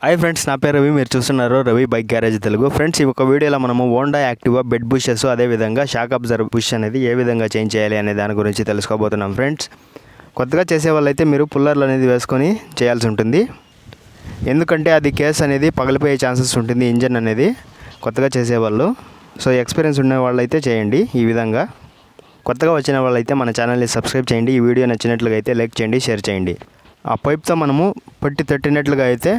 Hi friends, నా పేరు రవి. మీరు చూస్తున్నారు Ravi bike garage Telugu. Friends, ఈ ఒక వీడియోలో మనము హోండా యాక్టివా బెడ్ బుషెస్, అదేవిధంగా షాక్ అబ్జర్వ్ బుష్ అనేది ఏ విధంగా చేంజ్ చేయాలి అనే దాని గురించి తెలుసుకోబోతున్నాం. ఫ్రెండ్స్, కొత్తగా చేసే వాళ్ళైతే మీరు పుల్లర్లు అనేది వేసుకొని చేయాల్సి ఉంటుంది. ఎందుకంటే అది కేస్ అనేది పగిలిపోయే ఛాన్సెస్ ఉంటుంది, ఇంజన్ అనేది, కొత్తగా చేసేవాళ్ళు. సో ఎక్స్పీరియన్స్ ఉన్న వాళ్ళైతే చేయండి. ఈ విధంగా కొత్తగా వచ్చిన వాళ్ళైతే మన ఛానల్ని సబ్స్క్రైబ్ చేయండి. ఈ వీడియో నచ్చినట్లుగా అయితే లైక్ చేయండి, షేర్ చేయండి. ఆ పైప్తో మనము పట్టి తట్టినట్లుగా అయితే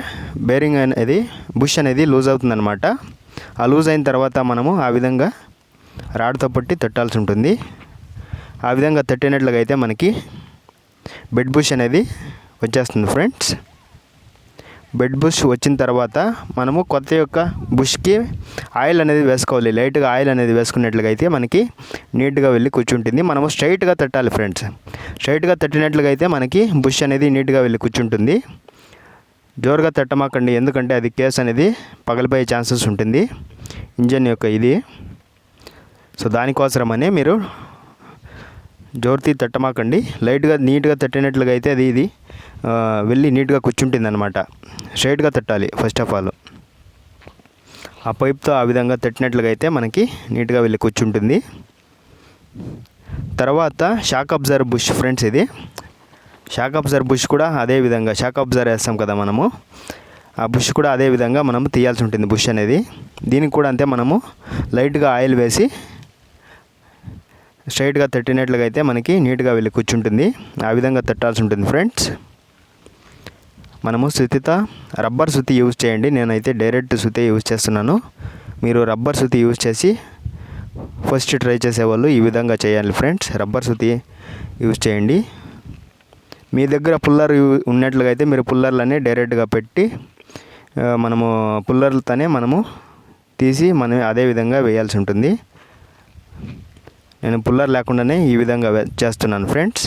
బేరింగ్ అనేది బుష్ అనేది లూజ్ అవుతుందన్నమాట. ఆ లూజ్ అయిన తర్వాత మనము ఆ విధంగా రాడ్తో పట్టి తట్టాల్సి ఉంటుంది. ఆ విధంగా తట్టినట్లుగా అయితే మనకి బెడ్ బుష్ అనేది వచ్చేస్తుంది. ఫ్రెండ్స్, బెడ్ బుష్ వచ్చిన తర్వాత మనము కొత్త యొక్క బుష్కి ఆయిల్ అనేది వేసుకోవాలి. లైట్గా ఆయిల్ అనేది వేసుకున్నట్లుగా అయితే మనకి నీట్గా వెళ్ళి కూర్చుంటుంది. మనము స్ట్రైట్గా తట్టాలి. ఫ్రెండ్స్, స్ట్రైట్గా తట్టినట్లుగా అయితే మనకి బుష్ అనేది నీట్గా వెళ్ళి కూర్చుంటుంది. జోరుగా తట్టమాకండి, ఎందుకంటే అది కేస్ అనేది పగిలిపోయే ఛాన్సెస్ ఉంటుంది, ఇంజన్ యొక్క ఇది. సో దానికోసమనే మీరు జోరుతీ తట్టమాకండి. లైట్గా నీట్గా తట్టినట్లుగా అయితే అది ఇది వెళ్ళి నీట్గా కూర్చుంటుంది అనమాట. స్ట్రైట్గా తట్టాలి ఫస్ట్ ఆఫ్ ఆల్. ఆ పైప్తో ఆ విధంగా తట్టినట్లుగా అయితే మనకి నీట్గా వెళ్ళి కూర్చుంటుంది. తర్వాత షాక్ అబ్జర్వ్ బుష్. ఫ్రెండ్స్, ఇది షాక్ అబ్జర్వ్ బుష్ కూడా అదే విధంగా షాక్ అబ్జర్వ్ వేస్తాం కదా మనము, ఆ బుష్ కూడా అదే విధంగా మనము తీయాల్సి ఉంటుంది. బుష్ అనేది దీనికి కూడా అంతే, మనము లైట్గా ఆయిల్ వేసి స్ట్రైట్గా తట్టినట్లుగా అయితే మనకి నీట్గా వెళ్ళి కూర్చుంటుంది. ఆ విధంగా తట్టాల్సి ఉంటుంది. ఫ్రెండ్స్, మనము సుతితో రబ్బర్ సుత్తి యూజ్ చేయండి. నేనైతే డైరెక్ట్ సుత్తి యూజ్ చేస్తున్నాను. మీరు రబ్బర్ సుత్తి యూజ్ చేసి ఫస్ట్ ట్రై చేసేవాళ్ళు ఈ విధంగా చేయాలి. ఫ్రెండ్స్, రబ్బర్ సుత్తి యూజ్ చేయండి. మీ దగ్గర పుల్లర్ ఉన్నట్లుగా అయితే మీరు పుల్లర్లనే డైరెక్ట్గా పెట్టి మనము పుల్లర్లతోనే మనము తీసి మనం అదే విధంగా వేయాల్సి ఉంటుంది. నేను పుల్లర్ లేకుండానే ఈ విధంగా చేస్తున్నాను. ఫ్రెండ్స్,